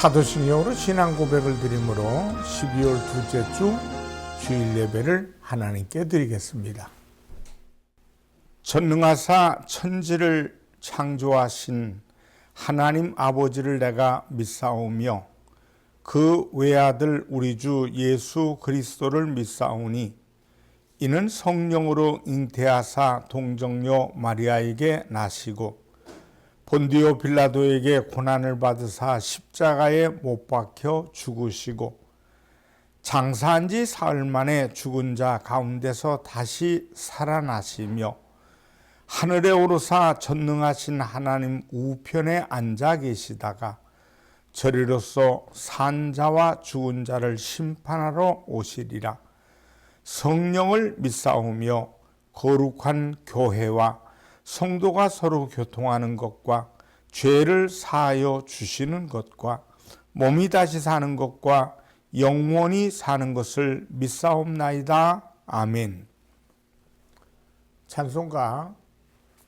사도신경으로 신앙 고백을 드림으로 12월 둘째 주 주일 예배를 하나님께 드리겠습니다. 전능하사 천지를 창조하신 하나님 아버지를 내가 믿사오며 그 외아들 우리 주 예수 그리스도를 믿사오니 이는 성령으로 잉태하사 동정녀 마리아에게 나시고 본디오 빌라도에게 고난을 받으사 십자가에 못 박혀 죽으시고 장사한 지 사흘 만에 죽은 자 가운데서 다시 살아나시며 하늘에 오르사 전능하신 하나님 우편에 앉아 계시다가 저리로서 산 자와 죽은 자를 심판하러 오시리라. 성령을 믿사오며 거룩한 교회와 성도가 서로 교통하는 것과 죄를 사하여 주시는 것과 몸이 다시 사는 것과 영원히 사는 것을 믿사옵나이다. 아멘. 찬송가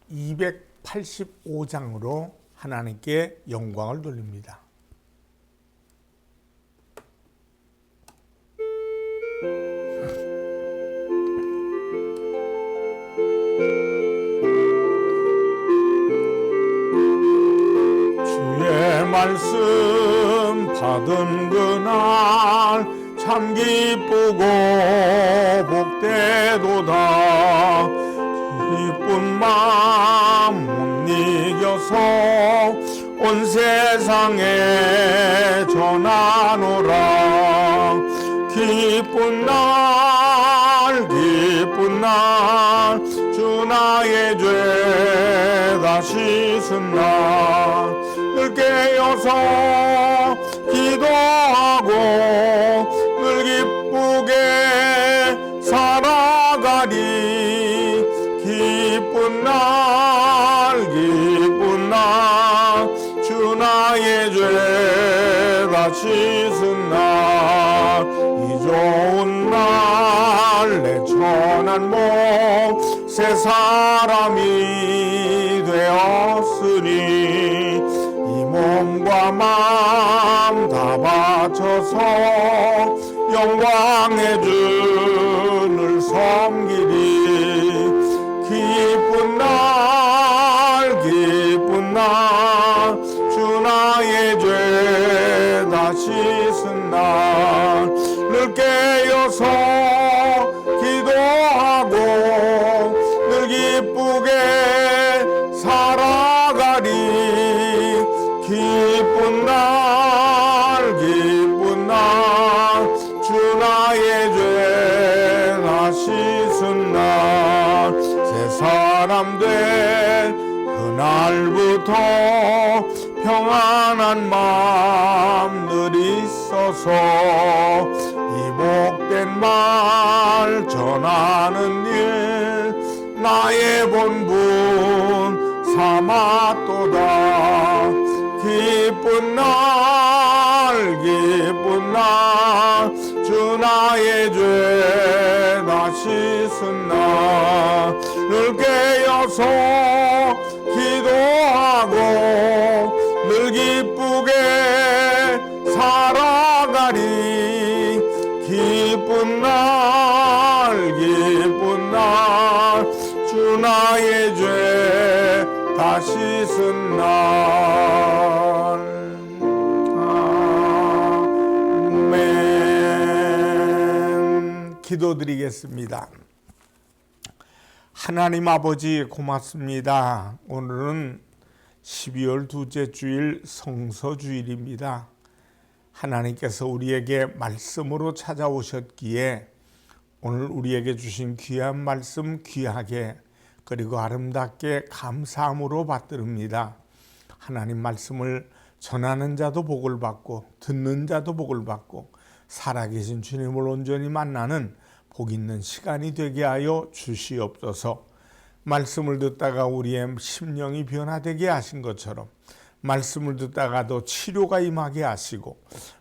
285장으로 하나님께 영광을 돌립니다. 말씀 받은 그날 참 기쁘고 복되도다. 기쁜 마음 못 이겨서 온 세상에 전하노라. 기쁜 날 주 나의 죄 다 씻은 날 깨어서 기도하고 늘 기쁘게 살아가리. 기쁜 날 주 나의 죄 다 씻은 날 이 좋은 날 내 천한 몸 새 사람이 되었으니 몸과 마음 다 바쳐서 영광의 주를 섬기리. 기쁜 날 주 나의 죄 다 씻은 날을 깨어서 기도하고 늘 기쁘게 살아가리. 기쁜 날 주 나의 죄 다 씻은 날 새 사람 된 그날부터 평안한 마음 늘 있어서 이 복된 말 전하는 일 나의 본분 삼았도다. 기쁜 날 주 나의 죄 다 씻은 날을 깨어서 기도하고 늘 기쁘게 살아가리. 기쁜 날 주 나의 죄 다 씻은 날. 아멘. 기도드리겠습니다. 하나님 아버지 고맙습니다. 오늘은 12월 둘째 주일 성서주일입니다. 하나님께서 우리에게 말씀으로 찾아오셨기에 오늘 우리에게 주신 귀한 말씀 귀하게 그리고 아름답게 감사함으로 받듭니다. 하나님 말씀을 전하는 자도 복을 받고 듣는 자도 복을 받고 살아계신 주님을 온전히 만나는 복 있는 시간이 되게 하여 주시옵소서. 말씀을 듣다가 우리의 심령이 변화되게 하신 것처럼 말씀을 듣다가도 치료가 임하게 하시고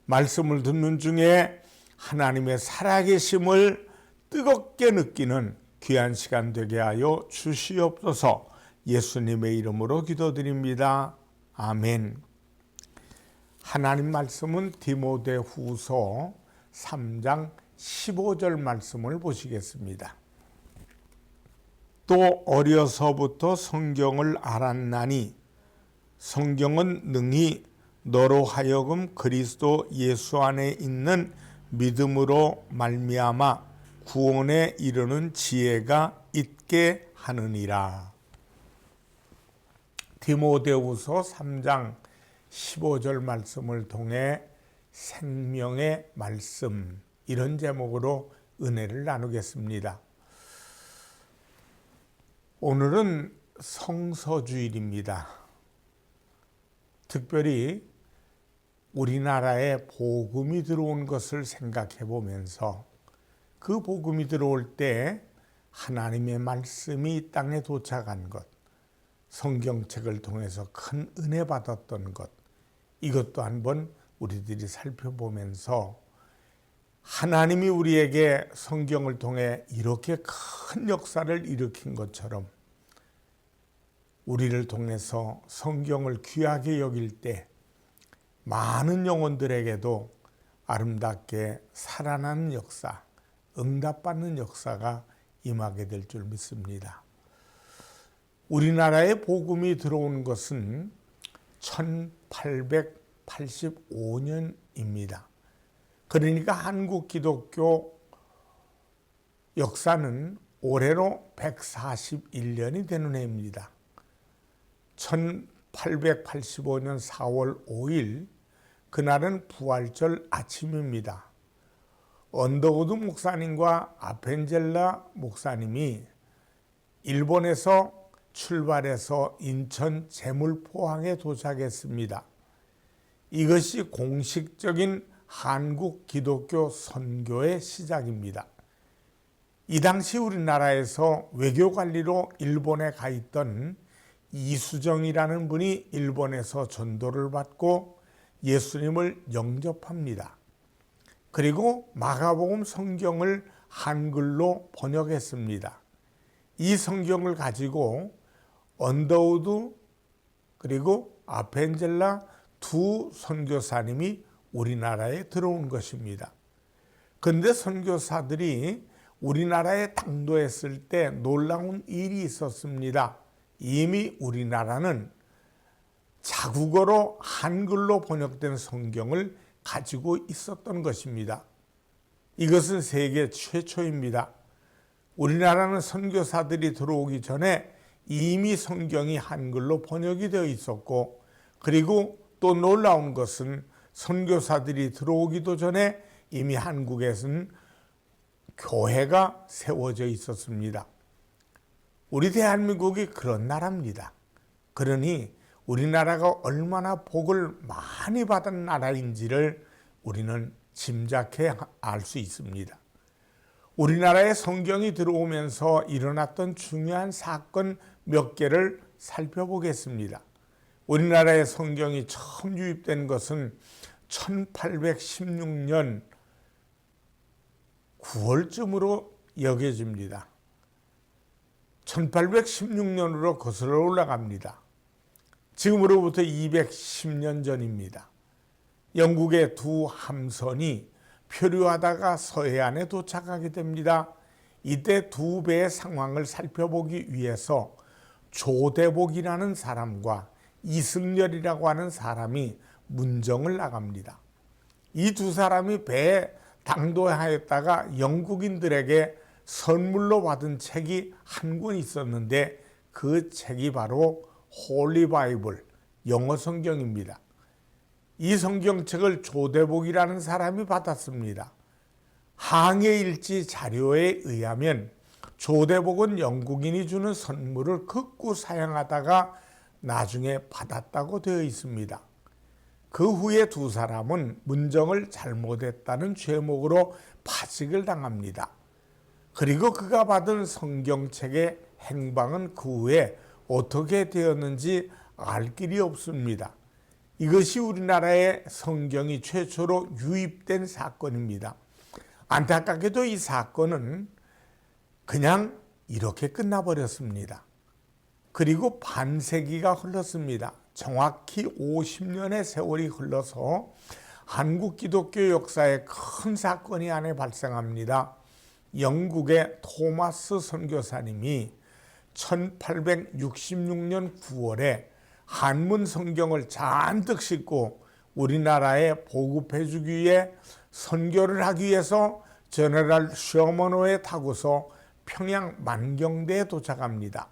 말씀을 듣는 중에 하나님의 살아계심을 뜨겁게 느끼는 귀한 시간 되게 하여 주시옵소서. 예수님의 이름으로 기도드립니다. 아멘. 하나님 말씀은 디모데후서 3장 15절 말씀을 보시겠습니다. 또 어려서부터 성경을 알았나니 성경은 능히 너로 하여금 그리스도 예수 안에 있는 믿음으로 말미암아 구원에 이르는 지혜가 있게 하느니라. 디모데후서 3장 15절 말씀을 통해 생명의 말씀, 이런 제목으로 은혜를 나누겠습니다. 오늘은 성서주일입니다. 특별히 우리나라에 복음이 들어온 것을 생각해 보면서 그 복음이 들어올 때 하나님의 말씀이 이 땅에 도착한 것, 성경책을 통해서 큰 은혜 받았던 것, 이것도 한번 우리들이 살펴보면서 하나님이 우리에게 성경을 통해 이렇게 큰 역사를 일으킨 것처럼 우리를 통해서 성경을 귀하게 여길 때 많은 영혼들에게도 아름답게 살아나는 역사, 응답받는 역사가 임하게 될 줄 믿습니다. 우리나라에 복음이 들어온 것은 1885년입니다. 그러니까 한국 기독교 역사는 올해로 141년이 되는 해입니다. 1885년 4월 5일, 그날은 부활절 아침입니다. 언더우드 목사님과 아펜젤라 목사님이 일본에서 출발해서 인천 제물포항에 도착했습니다. 이것이 공식적인 한국 기독교 선교의 시작입니다. 이 당시 우리나라에서 외교관리로 일본에 가 있던 이수정이라는 분이 일본에서 전도를 받고 예수님을 영접합니다. 그리고 마가복음 성경을 한글로 번역했습니다. 이 성경을 가지고 언더우드 그리고 아펜젤라 두 선교사님이 우리나라에 들어온 것입니다. 그런데 선교사들이 우리나라에 당도했을 때 놀라운 일이 있었습니다. 이미 우리나라는 자국어로 한글로 번역된 성경을 가지고 있었던 것입니다. 이것은 세계 최초입니다. 우리나라는 선교사들이 들어오기 전에 이미 성경이 한글로 번역이 되어 있었고, 그리고 또 놀라운 것은 선교사들이 들어오기도 전에 이미 한국에서는 교회가 세워져 있었습니다. 우리 대한민국이 그런 나라입니다. 그러니 우리나라가 얼마나 복을 많이 받은 나라인지를 우리는 짐작해 알 수 있습니다. 우리나라에 성경이 들어오면서 일어났던 중요한 사건 몇 개를 살펴보겠습니다. 우리나라에 성경이 처음 유입된 것은 1816년 9월쯤으로 여겨집니다. 1816년으로 거슬러 올라갑니다. 지금으로부터 210년 전입니다. 영국의 두 함선이 표류하다가 서해안에 도착하게 됩니다. 이때 두 배의 상황을 살펴보기 위해서 조대복이라는 사람과 이승열이라고 하는 사람이 문정을 나갑니다. 이 두 사람이 배에 당도하였다가 영국인들에게 선물로 받은 책이 한 권 있었는데 그 책이 바로 홀리 바이블, 영어 성경입니다. 이 성경책을 조대복이라는 사람이 받았습니다. 항해일지 자료에 의하면 조대복은 영국인이 주는 선물을 극구 사양하다가 나중에 받았다고 되어 있습니다. 그 후에 두 사람은 문정을 잘못했다는 죄목으로 파직을 당합니다. 그리고 그가 받은 성경책의 행방은 그 후에 어떻게 되었는지 알 길이 없습니다. 이것이 우리나라에 성경이 최초로 유입된 사건입니다. 안타깝게도 이 사건은 그냥 이렇게 끝나버렸습니다. 그리고 반세기가 흘렀습니다. 정확히 50년의 세월이 흘러서 한국 기독교 역사에 큰 사건이 안에 발생합니다. 영국의 토마스 선교사님이 1866년 9월에 한문 성경을 잔뜩 싣고 우리나라에 보급해 주기 위해 선교를 하기 위해서 제너럴 셔먼호에 타고서 평양 만경대에 도착합니다.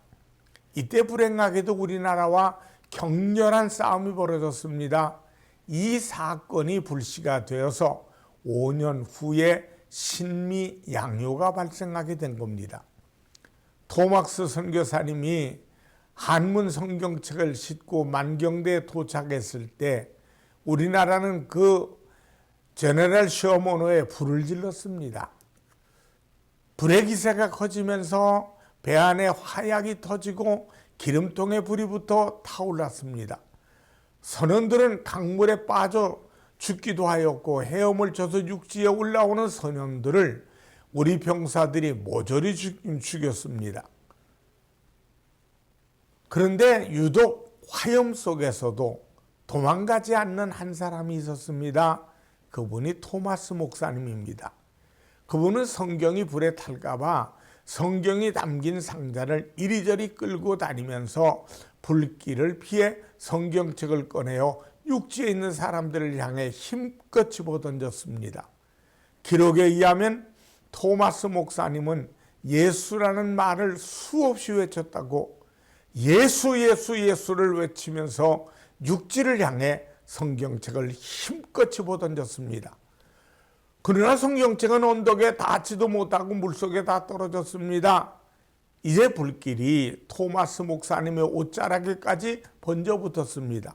이때 불행하게도 우리나라와 격렬한 싸움이 벌어졌습니다. 이 사건이 불씨가 되어서 5년 후에 신미 양요가 발생하게 된 겁니다. 토마스 선교사님이 한문 성경책을 싣고 만경대에 도착했을 때 우리나라는 그 제너럴 셔먼호에 불을 질렀습니다. 불의 기세가 커지면서 배 안에 화약이 터지고 기름통에 불이 붙어 타올랐습니다. 선원들은 강물에 빠져 죽기도 하였고 헤엄을 쳐서 육지에 올라오는 선원들을 우리 병사들이 모조리 죽였습니다. 그런데 유독 화염 속에서도 도망가지 않는 한 사람이 있었습니다. 그분이 토마스 목사님입니다. 그분은 성경이 불에 탈까봐 성경이 담긴 상자를 이리저리 끌고 다니면서 불길을 피해 성경책을 꺼내어 육지에 있는 사람들을 향해 힘껏 집어던졌습니다. 기록에 의하면 토마스 목사님은 예수라는 말을 수없이 외쳤다고 예수 예수 예수를 외치면서 육지를 향해 성경책을 힘껏 집어던졌습니다. 그러나 성경책은 언덕에 닿지도 못하고 물속에 다 떨어졌습니다. 이제 불길이 토마스 목사님의 옷자락에까지 번져붙었습니다.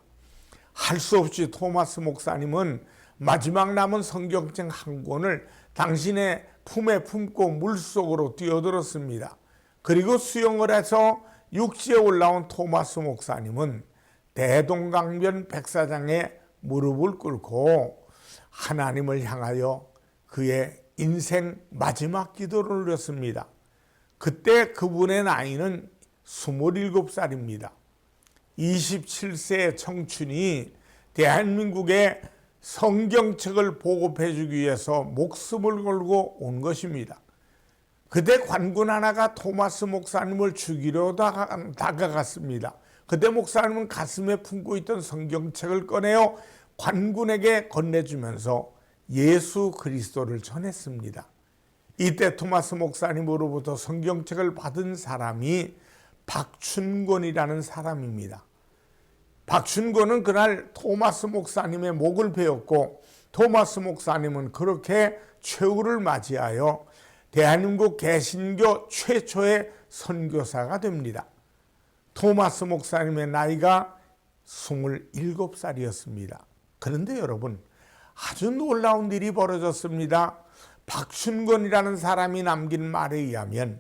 할 수 없이 토마스 목사님은 마지막 남은 성경책 한 권을 당신의 품에 품고 물속으로 뛰어들었습니다. 그리고 수영을 해서 육지에 올라온 토마스 목사님은 대동강변 백사장에 무릎을 꿇고 하나님을 향하여 그의 인생 마지막 기도를 올렸습니다. 그때 그분의 나이는 27살입니다. 27세의 청춘이 대한민국에 성경책을 보급해 주기 위해서 목숨을 걸고 온 것입니다. 그때 관군 하나가 토마스 목사님을 죽이려 다가갔습니다. 그때 목사님은 가슴에 품고 있던 성경책을 꺼내어 관군에게 건네주면서 예수 그리스도를 전했습니다. 이때 토마스 목사님으로부터 성경책을 받은 사람이 박춘권이라는 사람입니다. 박춘권은 그날 토마스 목사님의 목을 베었고 토마스 목사님은 그렇게 최후를 맞이하여 대한민국 개신교 최초의 선교사가 됩니다. 토마스 목사님의 나이가 27살이었습니다. 그런데 여러분, 아주 놀라운 일이 벌어졌습니다. 박춘권이라는 사람이 남긴 말에 의하면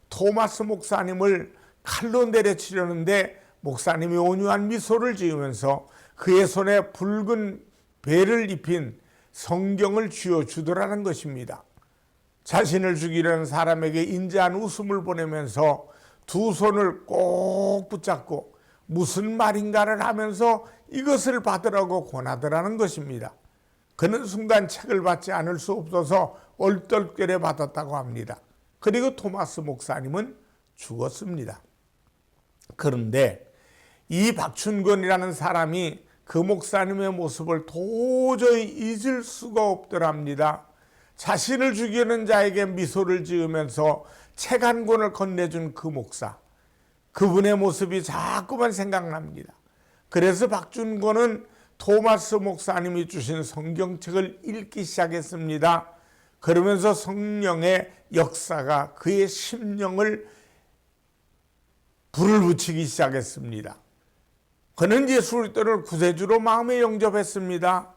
토마스 목사님을 칼로 내려치려는데 목사님이 온유한 미소를 지으면서 그의 손에 붉은 배를 입힌 성경을 쥐어주더라는 것입니다. 자신을 죽이려는 사람에게 인자한 웃음을 보내면서 두 손을 꼭 붙잡고 무슨 말인가를 하면서 이것을 받으라고 권하더라는 것입니다. 그는 순간 책을 받지 않을 수 없어서 얼떨결에 받았다고 합니다. 그리고 토마스 목사님은 죽었습니다. 그런데 이 박춘권이라는 사람이 그 목사님의 모습을 도저히 잊을 수가 없더랍니다. 자신을 죽이는 자에게 미소를 지으면서 책 한 권을 건네준 그 목사, 그분의 모습이 자꾸만 생각납니다. 그래서 박춘권은 토마스 목사님이 주신 성경책을 읽기 시작했습니다. 그러면서 성령의 역사가 그의 심령을 불을 붙이기 시작했습니다. 그는 예수 그리스도를 구세주로 마음에 영접했습니다.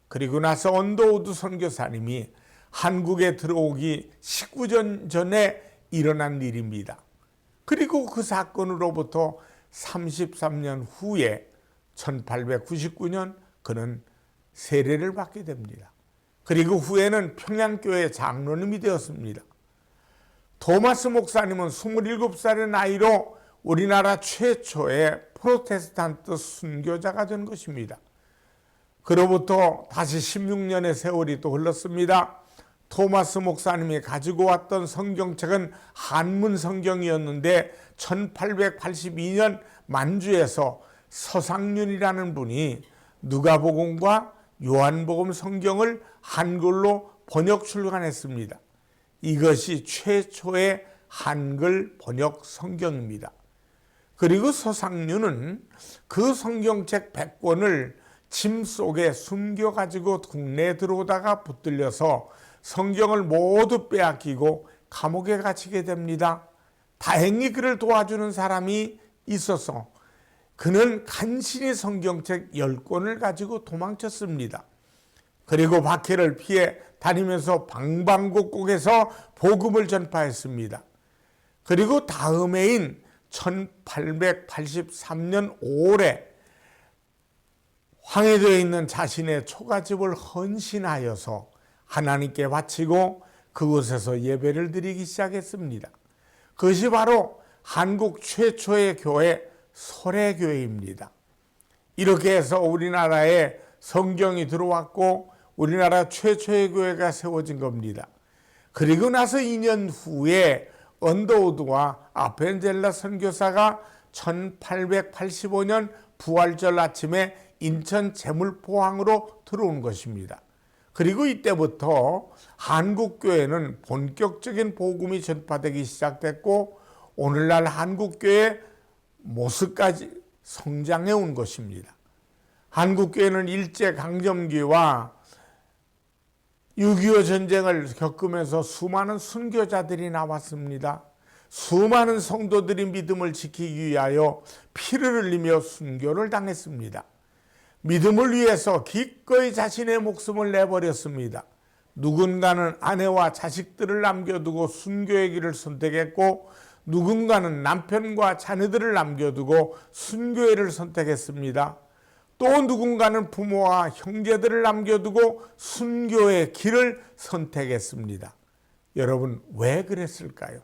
그리고 나서 언더우드 선교사님이 한국에 들어오기 19년 전에 일어난 일입니다. 그리고 그 사건으로부터 33년 후에 1899년 그는 세례를 받게 됩니다. 그리고 후에는 평양교회 장로님이 되었습니다. 토마스 목사님은 27살의 나이로 우리나라 최초의 프로테스탄트 순교자가 된 것입니다. 그로부터 다시 16년의 세월이 또 흘렀습니다. 토마스 목사님이 가지고 왔던 성경책은 한문 성경이었는데 1882년 만주에서 서상륜이라는 분이 누가복음과 요한복음 성경을 한글로 번역 출간했습니다. 이것이 최초의 한글 번역 성경입니다. 그리고 서상륜은 그 성경책 100권을 짐 속에 숨겨가지고 국내에 들어오다가 붙들려서 성경을 모두 빼앗기고 감옥에 갇히게 됩니다. 다행히 그를 도와주는 사람이 있어서 그는 간신히 성경책 10권을 가지고 도망쳤습니다. 그리고 박해를 피해 다니면서 방방곡곡에서 복음을 전파했습니다. 그리고 다음 해인 1883년 5월에 황해도에 있는 자신의 초가집을 헌신하여서 하나님께 바치고 그곳에서 예배를 드리기 시작했습니다. 그것이 바로 한국 최초의 교회 소래교회입니다. 이렇게 해서 우리나라에 성경이 들어왔고 우리나라 최초의 교회가 세워진 겁니다. 그리고 나서 2년 후에 언더우드와 아펜젤라 선교사가 1885년 부활절 아침에 인천 제물포항으로 들어온 것입니다. 그리고 이때부터 한국교회는 본격적인 복음이 전파되기 시작됐고 오늘날 한국교회의 모습까지 성장해 온 것입니다. 한국교회는 일제강점기와 6.25 전쟁을 겪으면서 수많은 순교자들이 나왔습니다. 수많은 성도들이 믿음을 지키기 위하여 피를 흘리며 순교를 당했습니다. 믿음을 위해서 기꺼이 자신의 목숨을 내버렸습니다. 누군가는 아내와 자식들을 남겨두고 순교의 길을 선택했고 누군가는 남편과 자녀들을 남겨두고 순교회를 선택했습니다. 또 누군가는 부모와 형제들을 남겨두고 순교의 길을 선택했습니다. 여러분, 왜 그랬을까요?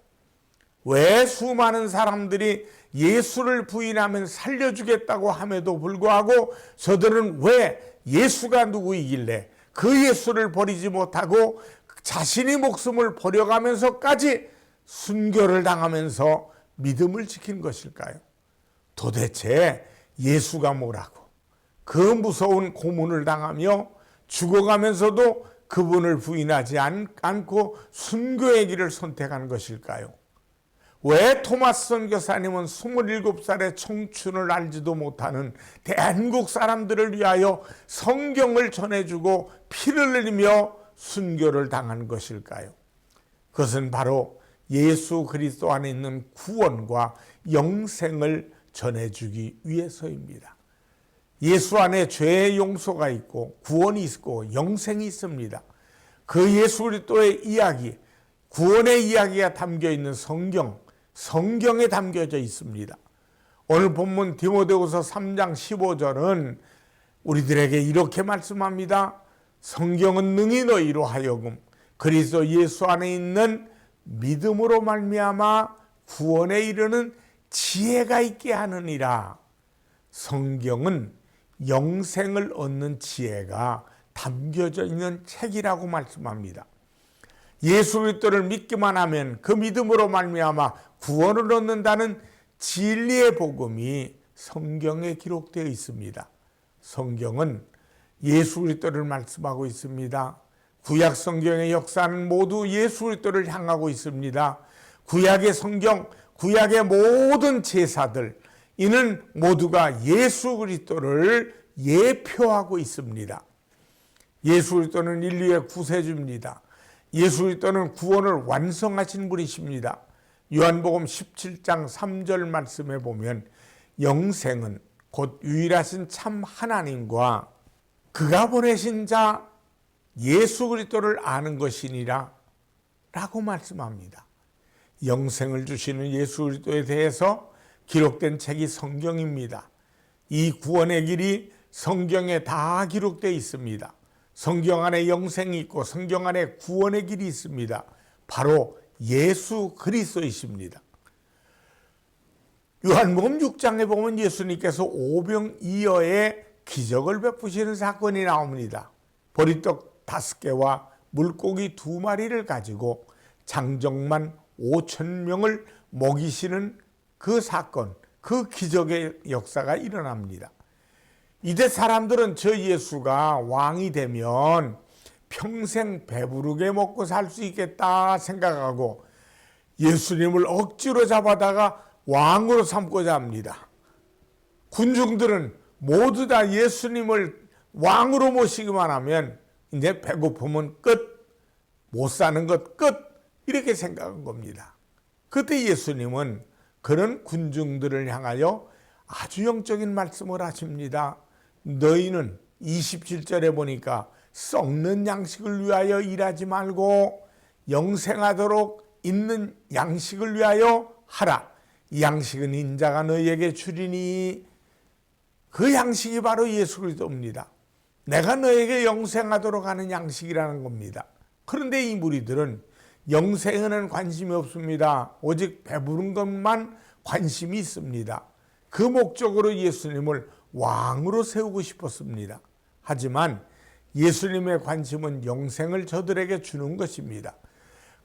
왜 수많은 사람들이 예수를 부인하면 살려주겠다고 함에도 불구하고 저들은 왜 예수가 누구이길래 그 예수를 버리지 못하고 자신이 목숨을 버려가면서까지 순교를 당하면서 믿음을 지킨 것일까요? 도대체 예수가 뭐라고 그 무서운 고문을 당하며 죽어가면서도 그분을 부인하지 않고 순교의 길을 선택한 것일까요? 왜 토마스 선교사님은 27살의 청춘을 알지도 못하는 대한민국 사람들을 위하여 성경을 전해주고 피를 흘리며 순교를 당한 것일까요? 그것은 바로 예수 그리스도 안에 있는 구원과 영생을 전해주기 위해서입니다. 예수 안에 죄의 용서가 있고 구원이 있고 영생이 있습니다. 그 예수 그리스도의 이야기, 구원의 이야기가 담겨있는 성경에 담겨져 있습니다. 오늘 본문 디모데후서 3장 15절은 우리들에게 이렇게 말씀합니다. 성경은 능히 너희로 하여금 그리스도 예수 안에 있는 믿음으로 말미암아 구원에 이르는 지혜가 있게 하느니라. 성경은 영생을 얻는 지혜가 담겨져 있는 책이라고 말씀합니다. 예수 그리스도를 믿기만 하면 그 믿음으로 말미암아 구원을 얻는다는 진리의 복음이 성경에 기록되어 있습니다. 성경은 예수 그리스도를 말씀하고 있습니다. 구약 성경의 역사는 모두 예수 그리스도를 향하고 있습니다. 구약의 성경, 구약의 모든 제사들, 이는 모두가 예수 그리스도를 예표하고 있습니다. 예수 그리스도는 인류의 구세주입니다. 예수 그리스도는 구원을 완성하신 분이십니다. 요한복음 17장 3절 말씀에 보면 영생은 곧 유일하신 참 하나님과 그가 보내신 자 예수 그리스도를 아는 것이니라 라고 말씀합니다. 영생을 주시는 예수 그리스도에 대해서 기록된 책이 성경입니다. 이 구원의 길이 성경에 다 기록되어 있습니다. 성경 안에 영생이 있고 성경 안에 구원의 길이 있습니다. 바로 예수 그리스도이십니다. 요한복음 6장에 보면 예수님께서 오병이어의 기적을 베푸시는 사건이 나옵니다. 보리떡 5개와 물고기 2마리를 가지고 장정만 5,000명을 먹이시는 그 사건, 그 기적의 역사가 일어납니다. 이제 사람들은 저 예수가 왕이 되면 평생 배부르게 먹고 살 수 있겠다 생각하고 예수님을 억지로 잡아다가 왕으로 삼고자 합니다. 군중들은 모두 다 예수님을 왕으로 모시기만 하면 이제 배고픔은 끝, 못 사는 것 끝, 이렇게 생각한 겁니다. 그때 예수님은 그런 군중들을 향하여 아주 영적인 말씀을 하십니다. 너희는 27절에 보니까 썩는 양식을 위하여 일하지 말고 영생하도록 있는 양식을 위하여 하라. 이 양식은 인자가 너희에게 주리니, 그 양식이 바로 예수 그리스도입니다. 내가 너에게 영생하도록 하는 양식이라는 겁니다. 그런데 이 무리들은 영생에는 관심이 없습니다. 오직 배부른 것만 관심이 있습니다. 그 목적으로 예수님을 왕으로 세우고 싶었습니다. 하지만 예수님의 관심은 영생을 저들에게 주는 것입니다.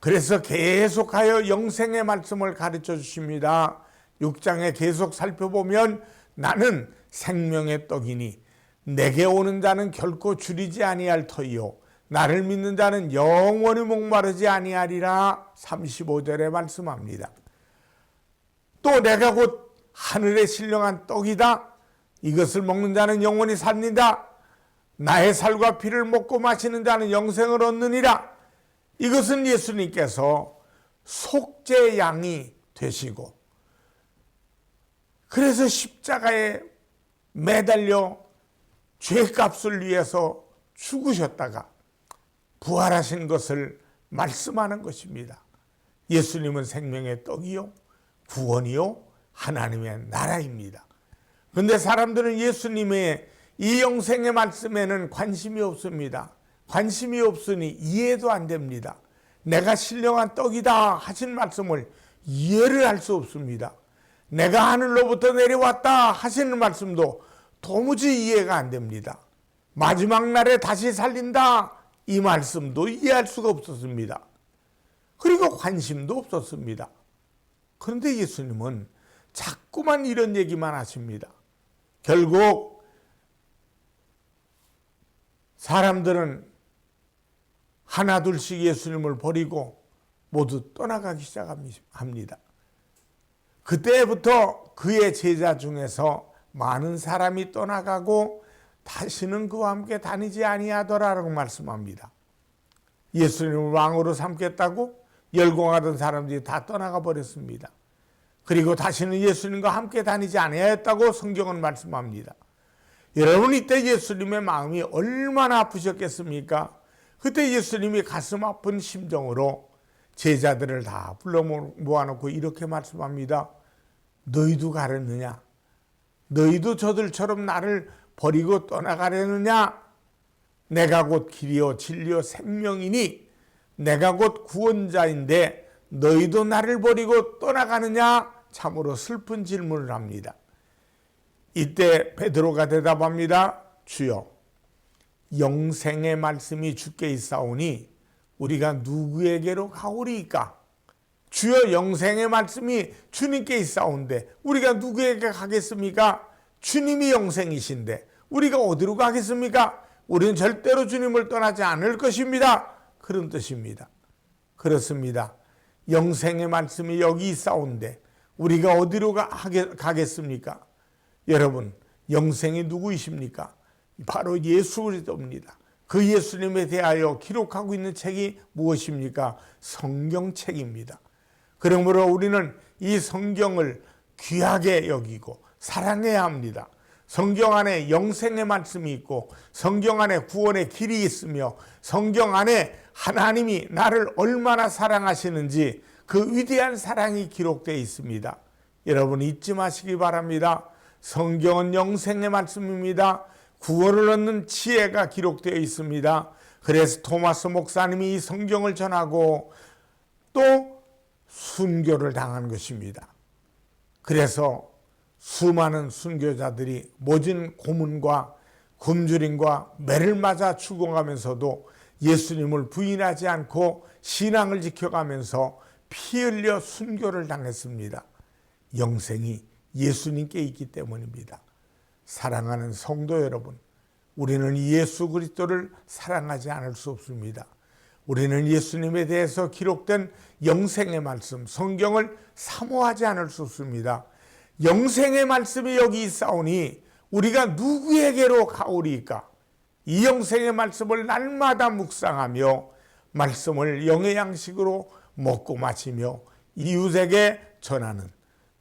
그래서 계속하여 영생의 말씀을 가르쳐 주십니다. 6장에 계속 살펴보면 나는 생명의 떡이니 내게 오는 자는 결코 줄이지 아니할 터이요 나를 믿는 자는 영원히 목마르지 아니하리라. 35절에 말씀합니다. 또 내가 곧 하늘에 신령한 떡이다. 이것을 먹는 자는 영원히 삽니다. 나의 살과 피를 먹고 마시는 자는 영생을 얻느니라. 이것은 예수님께서 속죄 양이 되시고 그래서 십자가에 매달려 죄값을 위해서 죽으셨다가 부활하신 것을 말씀하는 것입니다. 예수님은 생명의 떡이요 구원이요 하나님의 나라입니다. 그런데 사람들은 예수님의 이 영생의 말씀에는 관심이 없습니다. 관심이 없으니 이해도 안 됩니다. 내가 신령한 떡이다 하신 말씀을 이해를 할 수 없습니다. 내가 하늘로부터 내려왔다 하시는 말씀도 도무지 이해가 안 됩니다. 마지막 날에 다시 살린다 이 말씀도 이해할 수가 없었습니다. 그리고 관심도 없었습니다. 그런데 예수님은 자꾸만 이런 얘기만 하십니다. 결국 사람들은 하나둘씩 예수님을 버리고 모두 떠나가기 시작합니다. 그때부터 그의 제자 중에서 많은 사람이 떠나가고 다시는 그와 함께 다니지 아니하더라라고 말씀합니다. 예수님을 왕으로 삼겠다고 열공하던 사람들이 다 떠나가 버렸습니다. 그리고 다시는 예수님과 함께 다니지 아니하였다고 성경은 말씀합니다. 여러분, 이때 예수님의 마음이 얼마나 아프셨겠습니까? 그때 예수님이 가슴 아픈 심정으로 제자들을 다 불러 모아놓고 이렇게 말씀합니다. 너희도 가려느냐? 너희도 저들처럼 나를 버리고 떠나가려느냐? 내가 곧 길이요 진리요 생명이니 내가 곧 구원자인데 너희도 나를 버리고 떠나가느냐? 참으로 슬픈 질문을 합니다. 이때 베드로가 대답합니다. 주여, 영생의 말씀이 주께 있사오니 우리가 누구에게로 가오리이까? 주여, 영생의 말씀이 주님께 있사온데 우리가 누구에게 가겠습니까? 주님이 영생이신데 우리가 어디로 가겠습니까? 우리는 절대로 주님을 떠나지 않을 것입니다. 그런 뜻입니다. 그렇습니다. 영생의 말씀이 여기 있사온데 우리가 어디로 가겠습니까? 여러분, 영생이 누구이십니까? 바로 예수 그리스도입니다. 그 예수님에 대하여 기록하고 있는 책이 무엇입니까? 성경책입니다. 그러므로 우리는 이 성경을 귀하게 여기고 사랑해야 합니다. 성경 안에 영생의 말씀이 있고 성경 안에 구원의 길이 있으며 성경 안에 하나님이 나를 얼마나 사랑하시는지 그 위대한 사랑이 기록되어 있습니다. 여러분, 잊지 마시기 바랍니다. 성경은 영생의 말씀입니다. 구원을 얻는 지혜가 기록되어 있습니다. 그래서 토마스 목사님이 이 성경을 전하고 또 순교를 당한 것입니다. 그래서 수많은 순교자들이 모진 고문과 굶주림과 매를 맞아 죽어가면서도 예수님을 부인하지 않고 신앙을 지켜가면서 피 흘려 순교를 당했습니다. 영생이 예수님께 있기 때문입니다. 사랑하는 성도 여러분, 우리는 예수 그리스도를 사랑하지 않을 수 없습니다. 우리는 예수님에 대해서 기록된 영생의 말씀, 성경을 사모하지 않을 수 없습니다. 영생의 말씀이 여기 있사오니 우리가 누구에게로 가오리까? 이 영생의 말씀을 날마다 묵상하며 말씀을 영의 양식으로 먹고 마시며 이웃에게 전하는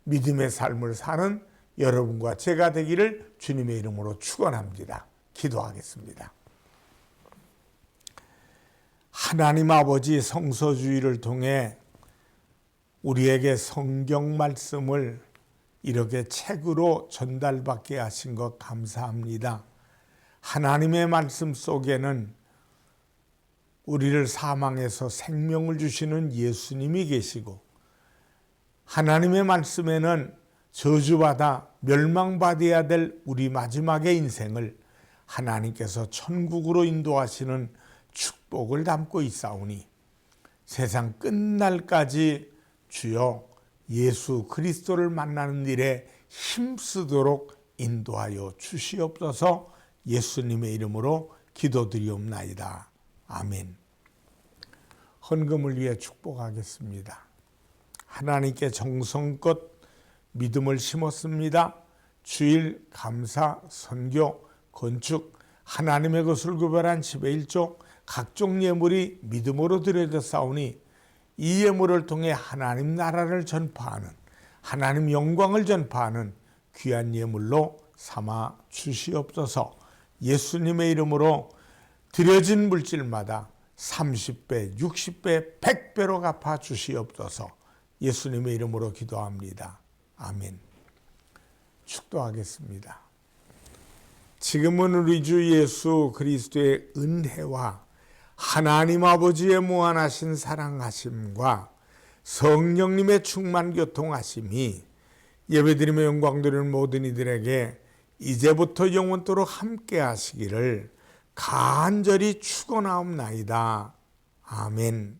믿음의 삶을 사는 여러분과 제가 되기를 주님의 이름으로 축원합니다. 기도하겠습니다. 하나님 아버지, 성서주의를 통해 우리에게 성경 말씀을 이렇게 책으로 전달받게 하신 것 감사합니다. 하나님의 말씀 속에는 우리를 사망에서 생명을 주시는 예수님이 계시고, 하나님의 말씀에는 저주받아 멸망받아야 될 우리 마지막의 인생을 하나님께서 천국으로 인도하시는 축복을 담고 있사오니 세상 끝날까지 주여 예수 그리스도를 만나는 일에 힘쓰도록 인도하여 주시옵소서. 예수님의 이름으로 기도드리옵나이다. 아멘. 헌금을 위해 축복하겠습니다. 하나님께 정성껏 믿음을 심었습니다. 주일, 감사, 선교, 건축, 하나님의 것을 구별한 10의 1조, 각종 예물이 믿음으로 드려졌사오니 이 예물을 통해 하나님 나라를 전파하는, 하나님 영광을 전파하는 귀한 예물로 삼아 주시옵소서. 예수님의 이름으로 드려진 물질마다 30배, 60배, 100배로 갚아 주시옵소서. 예수님의 이름으로 기도합니다. 아멘. 축도하겠습니다. 지금은 우리 주 예수 그리스도의 은혜와 하나님 아버지의 무한하신 사랑하심과 성령님의 충만 교통하심이 예배드리며 영광드리는 모든 이들에게 이제부터 영원토록 함께 하시기를 간절히 축원하옵나이다. 아멘.